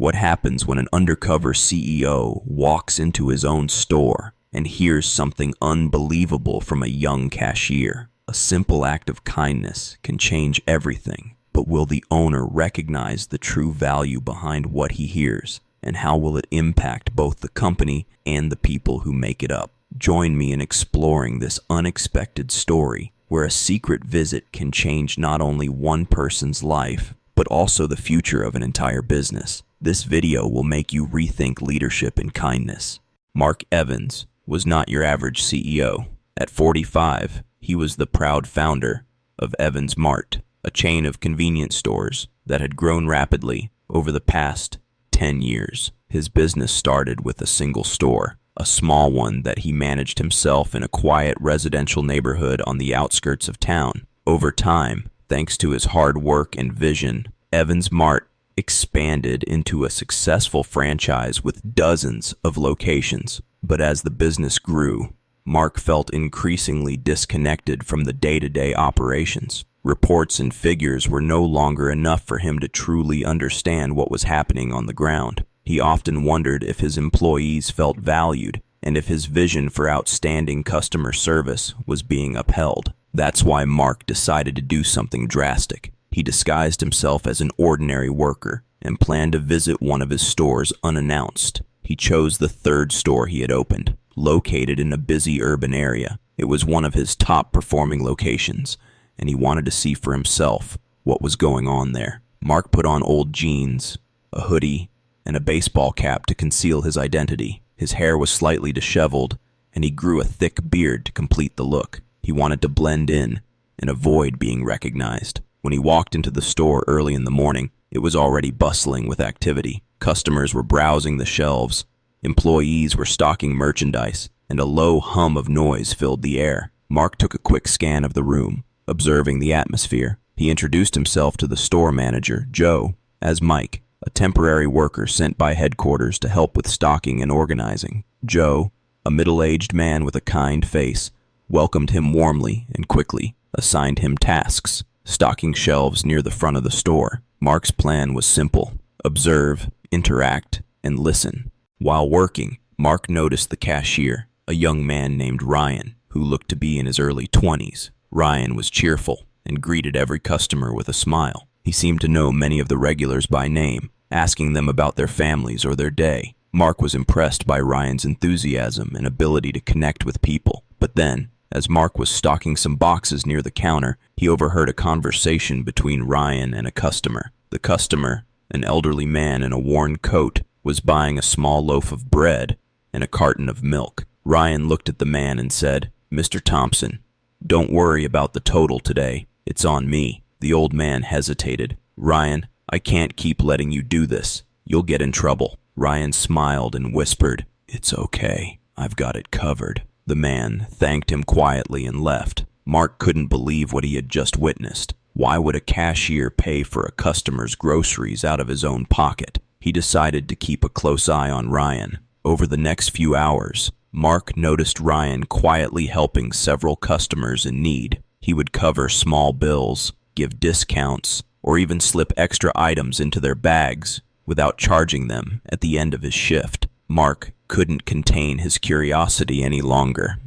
What happens when an undercover CEO walks into his own store and hears something unbelievable from a young cashier? A simple act of kindness can change everything, but will the owner recognize the true value behind what he hears? And how will it impact both the company and the people who make it up? Join me in exploring this unexpected story where a secret visit can change not only one person's life, but also the future of an entire business. This video will make you rethink leadership and kindness. Mark Evans was not your average CEO. At 45, he was the proud founder of Evans Mart, a chain of convenience stores that had grown rapidly over the past 10 years. His business started with a single store, a small one that he managed himself in a quiet residential neighborhood on the outskirts of town. Over time, thanks to his hard work and vision, Evans Mart expanded into a successful franchise with dozens of locations. But as the business grew, Mark felt increasingly disconnected from the day-to-day operations. Reports and figures were no longer enough for him to truly understand what was happening on the ground. He often wondered if his employees felt valued and if his vision for outstanding customer service was being upheld. That's why Mark decided to do something drastic. He disguised himself as an ordinary worker and planned to visit one of his stores unannounced. He chose the third store he had opened, located in a busy urban area. It was one of his top-performing locations, and he wanted to see for himself what was going on there. Mark put on old jeans, a hoodie, and a baseball cap to conceal his identity. His hair was slightly disheveled, and he grew a thick beard to complete the look. He wanted to blend in and avoid being recognized. When he walked into the store early in the morning, it was already bustling with activity. Customers were browsing the shelves, employees were stocking merchandise, and a low hum of noise filled the air. Mark took a quick scan of the room, observing the atmosphere. He introduced himself to the store manager, Joe, as Mike, a temporary worker sent by headquarters to help with stocking and organizing. Joe, a middle-aged man with a kind face, welcomed him warmly and quickly assigned him tasks, stocking shelves near the front of the store. Mark's plan was simple: observe, interact, and listen. While working, Mark noticed the cashier, a young man named Ryan, who looked to be in his early 20s. Ryan was cheerful and greeted every customer with a smile. He seemed to know many of the regulars by name, asking them about their families or their day. Mark was impressed by Ryan's enthusiasm and ability to connect with people. But then, as Mark was stocking some boxes near the counter, he overheard a conversation between Ryan and a customer. The customer, an elderly man in a worn coat, was buying a small loaf of bread and a carton of milk. Ryan looked at the man and said, "Mr. Thompson, don't worry about the total today. It's on me." The old man hesitated. "Ryan, I can't keep letting you do this. You'll get in trouble." Ryan smiled and whispered, "It's okay. I've got it covered." The man thanked him quietly and left. Mark couldn't believe what he had just witnessed. Why would a cashier pay for a customer's groceries out of his own pocket? He decided to keep a close eye on Ryan. Over the next few hours, Mark noticed Ryan quietly helping several customers in need. He would cover small bills, give discounts, or even slip extra items into their bags without charging them at the end of his shift. Mark couldn't contain his curiosity any longer.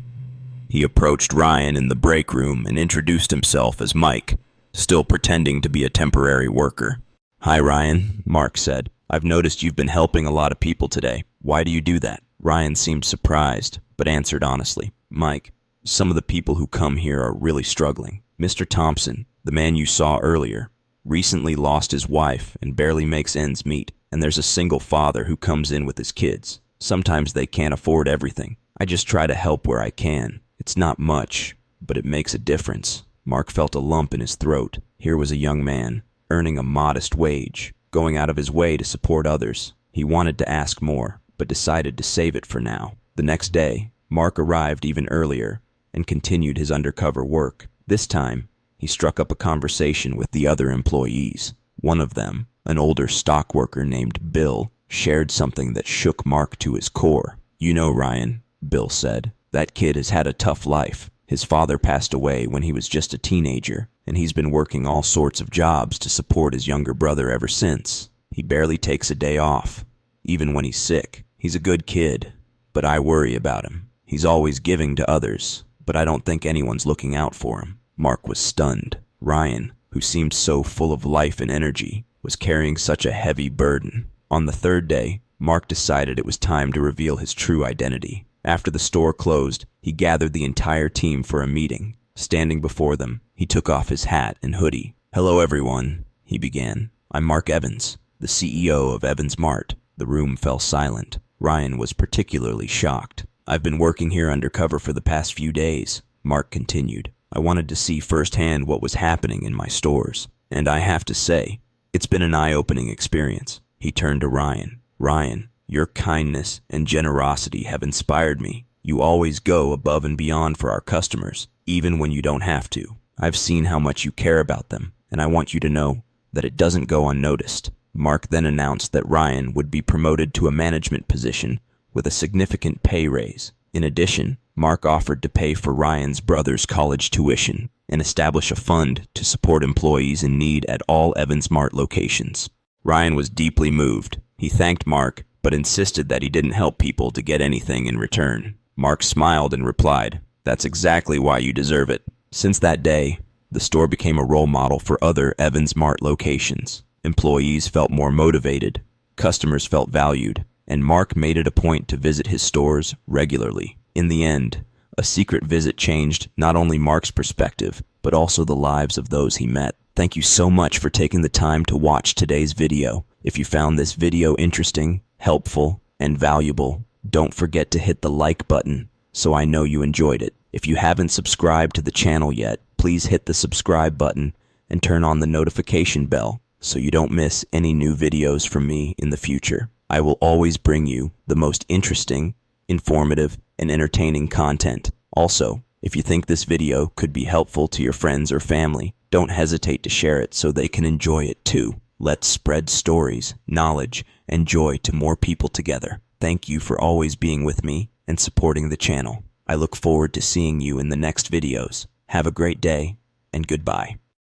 He approached Ryan in the break room and introduced himself as Mike, still pretending to be a temporary worker. "Hi, Ryan," Mark said. "I've noticed you've been helping a lot of people today. Why do you do that?" Ryan seemed surprised, but answered honestly. "Mike, some of the people who come here are really struggling. Mr. Thompson, the man you saw earlier, recently lost his wife and barely makes ends meet. And there's a single father who comes in with his kids. Sometimes they can't afford everything. I just try to help where I can. It's not much, but it makes a difference." Mark felt a lump in his throat. Here was a young man, earning a modest wage, going out of his way to support others. He wanted to ask more, but decided to save it for now. The next day, Mark arrived even earlier and continued his undercover work. This time, he struck up a conversation with the other employees. One of them, an older stock worker named Bill, shared something that shook Mark to his core. "You know, Ryan," Bill said, "that kid has had a tough life. His father passed away when he was just a teenager, and he's been working all sorts of jobs to support his younger brother ever since. He barely takes a day off, even when he's sick. He's a good kid, but I worry about him. He's always giving to others, but I don't think anyone's looking out for him." Mark was stunned. Ryan, who seemed so full of life and energy, was carrying such a heavy burden. On the third day, Mark decided it was time to reveal his true identity. After the store closed, he gathered the entire team for a meeting. Standing before them, he took off his hat and hoodie. "Hello everyone," he began. "I'm Mark Evans, the CEO of Evans Mart." The room fell silent. Ryan was particularly shocked. "I've been working here undercover for the past few days," Mark continued. "I wanted to see firsthand what was happening in my stores, and I have to say, it's been an eye-opening experience." He turned to Ryan. "Ryan, your kindness and generosity have inspired me. You always go above and beyond for our customers, even when you don't have to. I've seen how much you care about them, and I want you to know that it doesn't go unnoticed." Mark then announced that Ryan would be promoted to a management position with a significant pay raise. In addition, Mark offered to pay for Ryan's brother's college tuition and establish a fund to support employees in need at all Evans Mart locations. Ryan was deeply moved. He thanked Mark, but insisted that he didn't help people to get anything in return. Mark smiled and replied, "That's exactly why you deserve it." Since that day, the store became a role model for other Evans Mart locations. Employees felt more motivated, customers felt valued, and Mark made it a point to visit his stores regularly. In the end, a secret visit changed not only Mark's perspective, but also the lives of those he met. Thank you so much for taking the time to watch today's video. If you found this video interesting, helpful, and valuable, don't forget to hit the like button so I know you enjoyed it. If you haven't subscribed to the channel yet, please hit the subscribe button and turn on the notification bell so you don't miss any new videos from me in the future. I will always bring you the most interesting, informative, and entertaining content. Also, if you think this video could be helpful to your friends or family, don't hesitate to share it so they can enjoy it too. Let's spread stories, knowledge, and joy to more people together. Thank you for always being with me and supporting the channel. I look forward to seeing you in the next videos. Have a great day, and goodbye.